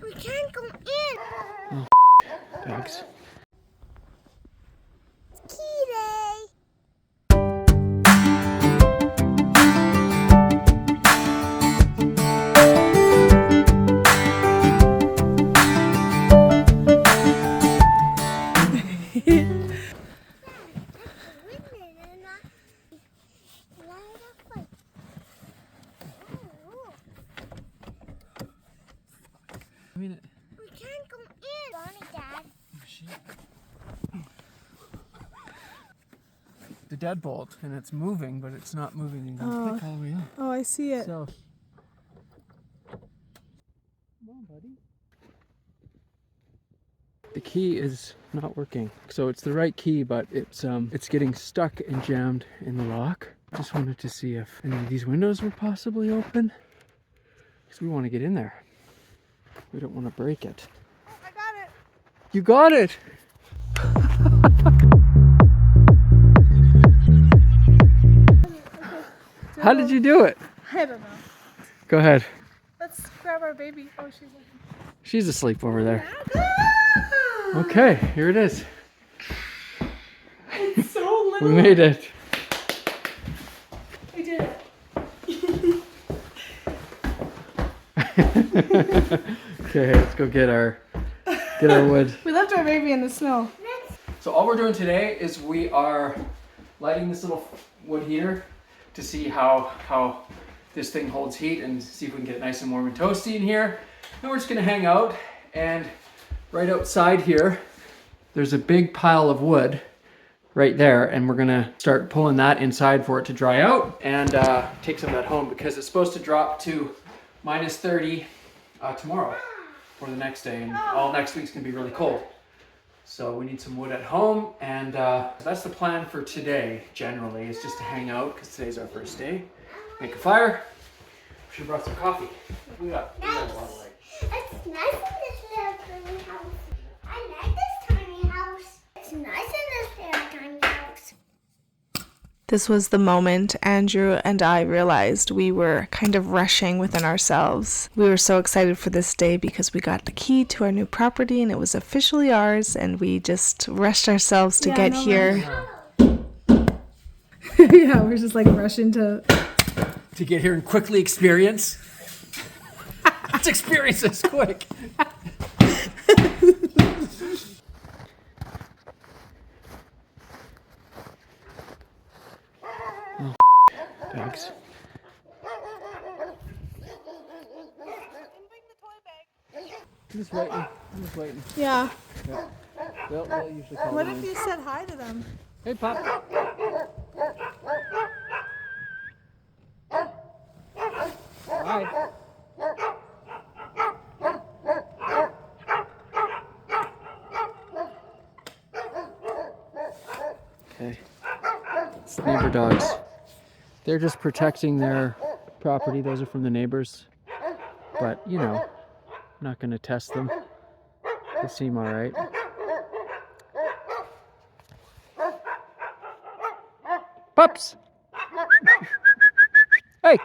We can't go in. Oh, thanks. Key day. I mean, We can't go in. Sorry, Dad. The deadbolt, and it's moving, but it's not moving and going click all the way up. Oh, I see it. So, come on, buddy. The key is not working. So it's the right key, but it's getting stuck and jammed in the lock. Just wanted to see if any of these windows were possibly open, because we want to get in there. We don't want to break it. Oh, I got it. You got it! How did you do it? I don't know. Go ahead. Let's grab our baby. Oh, She's asleep over there. Okay, here it is. It's so little. We made it. We did it. Okay, let's go get our wood. We left our baby in the snow. So all we're doing today is we are lighting this little wood heater to see how this thing holds heat and see if we can get it nice and warm and toasty in here. And we're just gonna hang out, and right outside here, there's a big pile of wood right there, and we're gonna start pulling that inside for it to dry out and take some of that home, because it's supposed to drop to -30 tomorrow for the next day, and all next week's gonna be really cold. So we need some wood at home, and that's the plan for today. Generally, is just to hang out, because today's our first day. Make a fire. We should have brought some coffee. We got a lot of light. It's nice in this little tiny house. I like this tiny house. It's nice in this little tiny house. This was the moment Andrew and I realized we were kind of rushing within ourselves. We were so excited for this day because we got the key to our new property and it was officially ours, and we just rushed ourselves to get here. Yeah, we're just like rushing to get here and quickly experience. Let's experience this quick. Oh, thanks. I'm just waiting. Yeah. They'll usually call What me if in. you said hi to them? Hey, Pop. Hi. Okay. It's neighbor dogs. They're just protecting their property. Those are from the neighbors. But, you know, I'm not going to test them. They seem all right. Pups! Hey!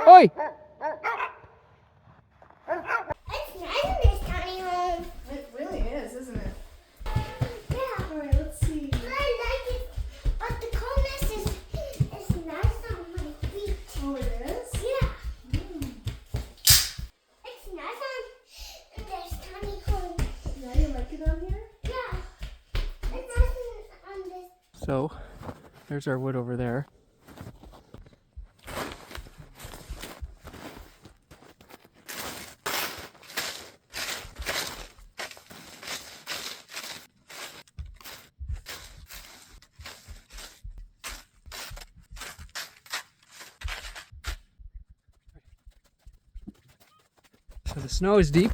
Oi! It's nice in this tiny home. It really is, isn't it? Yeah. Alright, let's see. But I like it. But the coldness is nice on my feet. Oh, it is? Yeah. It's nice in this tiny home. Yeah, you like it on here? Yeah. It's nice on this. So, there's our wood over there. So the snow is deep,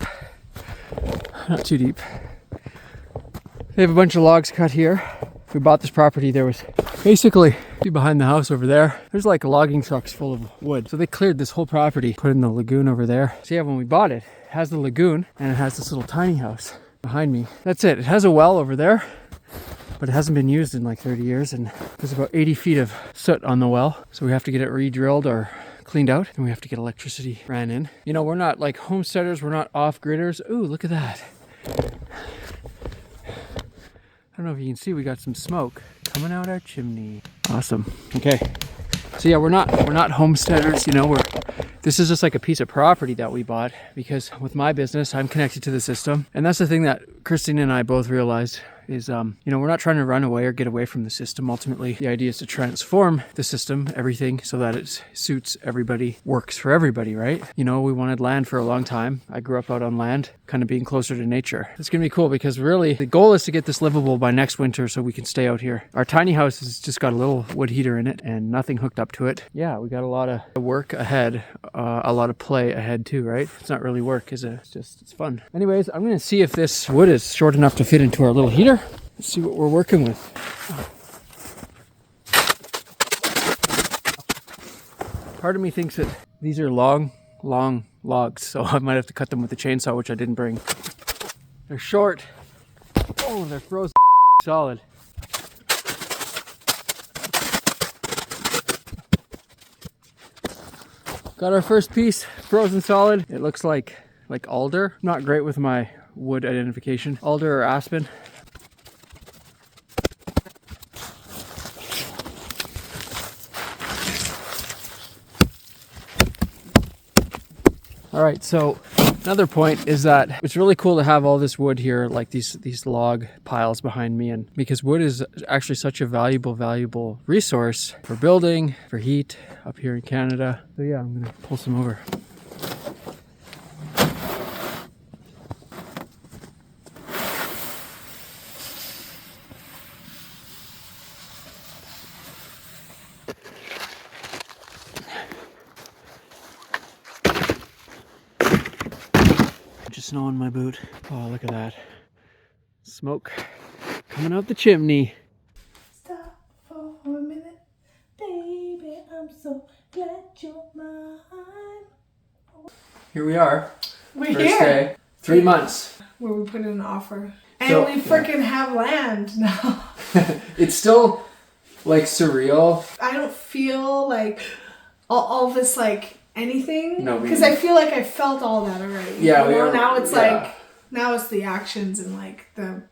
not too deep. They have a bunch of logs cut here. We bought this property, there was basically behind the house over there, there's like logging trucks full of wood. So they cleared this whole property, put in the lagoon over there. So yeah, when we bought it, it has the lagoon and it has this little tiny house behind me. That's it. It has a well over there, but it hasn't been used in like 30 years, and there's about 80 feet of soot on the well. So we have to get it re-drilled or cleaned out. Then we have to get electricity ran in. You know, we're not like homesteaders. We're not off-gridders. Ooh, look at that. I don't know if you can see, we got some smoke coming out our chimney. Awesome. Okay. So yeah, we're not homesteaders, you know, this is just like a piece of property that we bought because with my business, I'm connected to the system. And that's the thing that Christine and I both realized is, you know, we're not trying to run away or get away from the system. Ultimately, the idea is to transform the system, everything, so that it suits everybody, works for everybody, right? You know, we wanted land for a long time. I grew up out on land, kind of being closer to nature. It's going to be cool because really the goal is to get this livable by next winter so we can stay out here. Our tiny house has just got a little wood heater in it and nothing hooked up to it. Yeah, we got a lot of work ahead, a lot of play ahead too, right? It's not really work, is it? It's fun. Anyways, I'm going to see if this wood is short enough to fit into our little heater. Let's see what we're working with. Part of me thinks that these are long logs, so I might have to cut them with a chainsaw, which I didn't bring. They're short. Oh, they're frozen solid. Got our first piece frozen solid. It looks like alder. Not great with my wood identification. Alder or aspen. All right, so another point is that it's really cool to have all this wood here, like these log piles behind me, and because wood is actually such a valuable resource for building, for heat up here in Canada. So yeah, I'm gonna pull some over. Just snow on my boot. Oh, look at that. Smoke coming out the chimney. Stop for a minute, baby. I'm so glad you're mine. Here we are. We're First here. day. 3 months. Where we put in an offer. And So, we freaking have land now. It's still like surreal. I don't feel like all this like anything. No, because I feel like I felt all that already. Yeah, you know? we are. Now it's yeah. like, now it's the actions and like the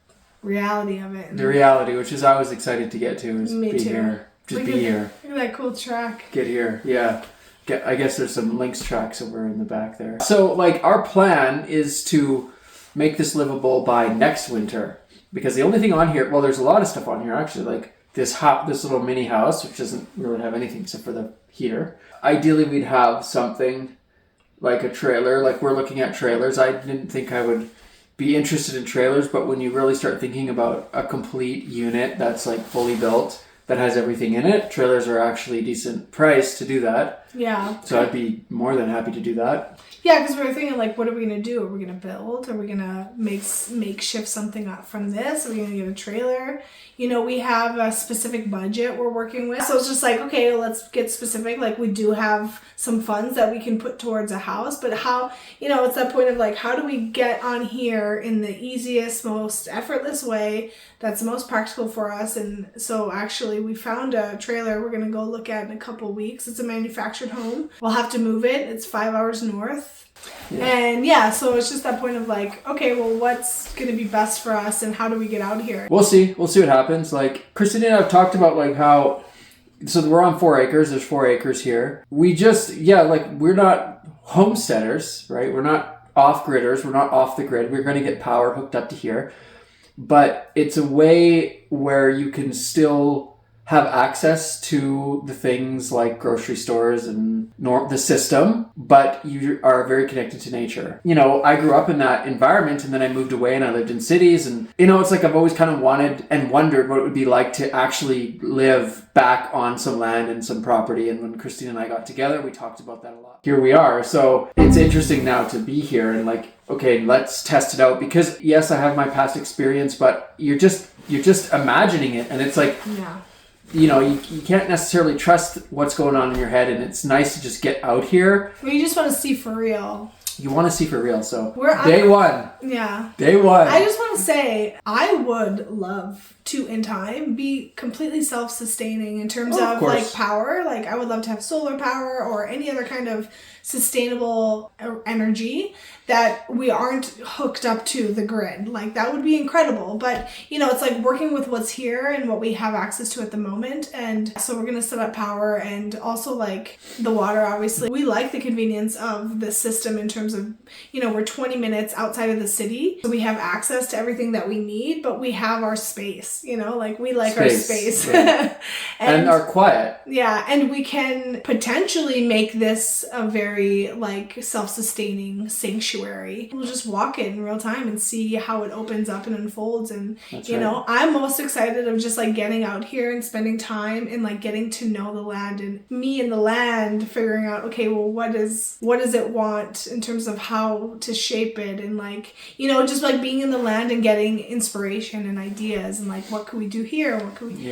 reality of it. The reality, which is I was excited to get to, is Me be too. here. Just Look be at- here. Look at that cool track. Get here. Yeah. I guess there's some Lynx tracks over in the back there. So like our plan is to make this livable by next winter. Because the only thing on here, well, there's a lot of stuff on here actually, like this little mini house, which doesn't really have anything except for the heater. Ideally, we'd have something like a trailer. Like we're looking at trailers. I didn't think I would be interested in trailers, but when you really start thinking about a complete unit that's like fully built, that has everything in it, trailers are actually a decent price to do that. Yeah. So I'd be more than happy to do that. Yeah, because we were thinking, like, what are we going to do? Are we going to build? Are we going to makeshift something up from this? Are we going to get a trailer? You know, we have a specific budget we're working with. So it's just like, okay, let's get specific. Like, we do have some funds that we can put towards a house. But how, you know, it's that point of, like, how do we get on here in the easiest, most effortless way that's most practical for us? And so, actually, we found a trailer we're going to go look at in a couple weeks. It's a manufactured home. We'll have to move it. It's 5 hours north. Yeah. And yeah, so it's just that point of like, okay, well, what's going to be best for us and how do we get out of here? We'll see what happens. Like Christine and I have talked about like how, so we're on 4 acres. There's 4 acres here. We just, like we're not homesteaders, right? We're not off-gridders. We're not off the grid. We're going to get power hooked up to here. But it's a way where you can still have access to the things like grocery stores and the system, but you are very connected to nature. You know, I grew up in that environment and then I moved away and I lived in cities, and you know, it's like I've always kind of wanted and wondered what it would be like to actually live back on some land and some property. And when Christine and I got together, we talked about that a lot. Here we are. So it's interesting now to be here and like, okay, let's test it out, because yes, I have my past experience, but you're just imagining it, and it's like, yeah. You know, you can't necessarily trust what's going on in your head, and it's nice to just get out here. Well, you just want to see for real. You want to see for real, so We're day one. Yeah. Day one. I just want will say, I would love to, in time, be completely self-sustaining in terms of like power. Like I would love to have solar power or any other kind of sustainable energy that we aren't hooked up to the grid. Like that would be incredible. But you know, it's like working with what's here and what we have access to at the moment. And so we're gonna set up power and also like the water. Obviously, we like the convenience of the system in terms of, you know, we're 20 minutes outside of the city, so we have access to everything that we need, but we have our space. You know, like we like our space yeah. and our quiet. Yeah, and we can potentially make this a very like self-sustaining sanctuary. We'll just walk it in real time and see how it opens up and unfolds. And you know, I'm most excited of just like getting out here and spending time and like getting to know the land and me and the land figuring out, okay, well, what does it want in terms of how to shape it, and like, you know, just like being in the land and getting inspiration and ideas and like what could we do here, what could we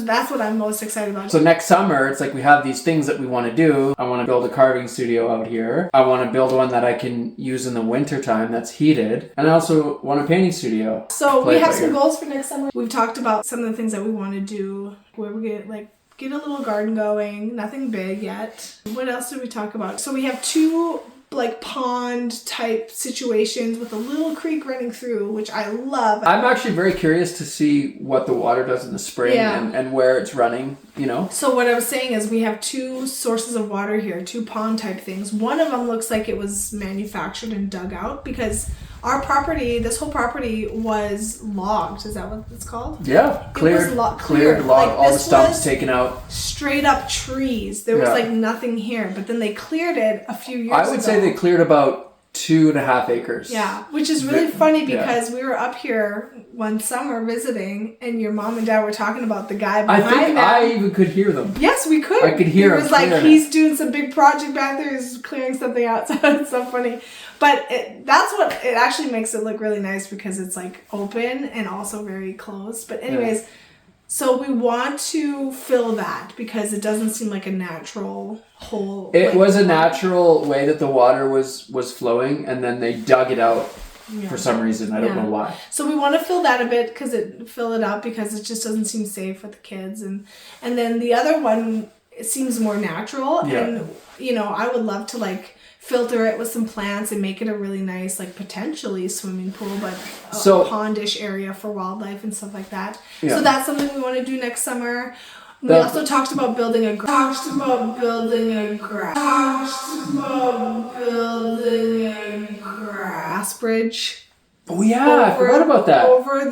that's what I'm most excited about. So next summer it's like we have these things that we want to do. I want to build a carving studio out here. I want to build one that I can use in the winter time that's heated, and I also want a painting studio. So we have some goals for next summer. We've talked about some of the things that we want to do, where we get a little garden going. Nothing big yet. What else did we talk about? So we have 2 like pond type situations with a little creek running through, which I love. I'm actually very curious to see what the water does in the spring and where it's running, you know. So what I was saying is we have 2 sources of water here, 2 pond type things. One of them looks like it was manufactured and dug out because our property, this whole property was logged. Is that what it's called? Yeah, cleared, logged, like all the stumps taken out. Straight up trees. There was like nothing here, but then they cleared it a few years ago. I would say they cleared about 2.5 acres. Yeah, which is really funny because we were up here one summer visiting, and your mom and dad were talking about the guy behind them. I think I even could hear them. Yes, we could. I could hear him. It was like he's doing some big project back there. He's clearing something out. So it's so funny. But that's what it actually makes it look really nice because it's like open and also very closed. But anyways, so we want to fill that because it doesn't seem like a natural hole. It was a natural way that the water was flowing, and then they dug it out for some reason. I don't know why. So we want to fill that a bit fill it up because it just doesn't seem safe with the kids. And then the other one, it seems more natural. Yeah. And, you know, I would love to like filter it with some plants and make it a really nice, like potentially swimming pool, but a pondish area for wildlife and stuff like that. Yeah. So that's something we want to do next summer. We also talked about building a grass bridge. Oh yeah, I forgot about that. Over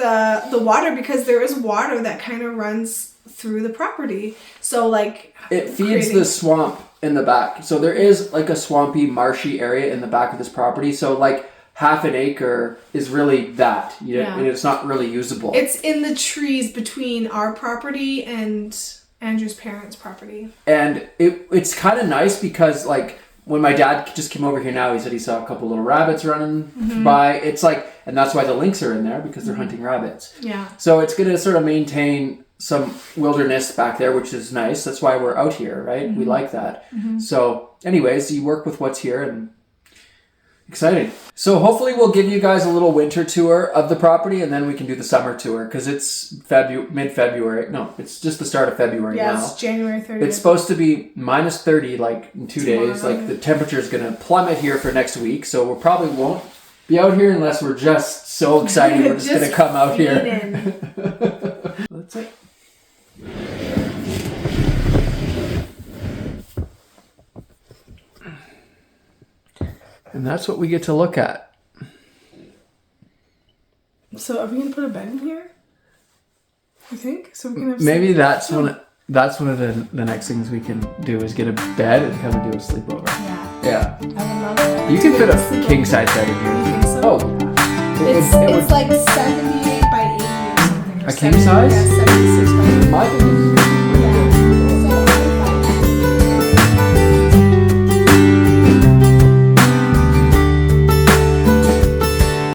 the water, because there is water that kind of runs through the property. So like it feeds the swamp in the back. So there is like a swampy, marshy area in the back of this property. So like half an acre is really that. And it's not really usable. It's in the trees between our property and Andrew's parents' property. And it's kind of nice because like when my dad just came over here now, he said he saw a couple little rabbits running by. It's like, and that's why the lynx are in there, because they're hunting rabbits. Yeah. So it's going to sort of maintain some wilderness back there, which is nice. That's why we're out here, right? We like that. So anyways, you work with what's here, and exciting. So hopefully we'll give you guys a little winter tour of the property, and then we can do the summer tour, because it's mid-February. No, it's just the start of February now. Yeah, it's January 30th. It's supposed to be minus 30 like in 2 days. Like the temperature is going to plummet here for next week, so we probably won't be out here unless we're just so excited we're just going to come out here. That's it. And that's what we get to look at. So are we going to put a bed in here? You think? So we can have maybe that's one of the next things we can do is get a bed and come and do a sleepover. Yeah. I would love it. You can fit a king size bed in here. You think so? Oh. It's like 78 by 80 or something. A king size? Yeah, 76 by 80. My thing is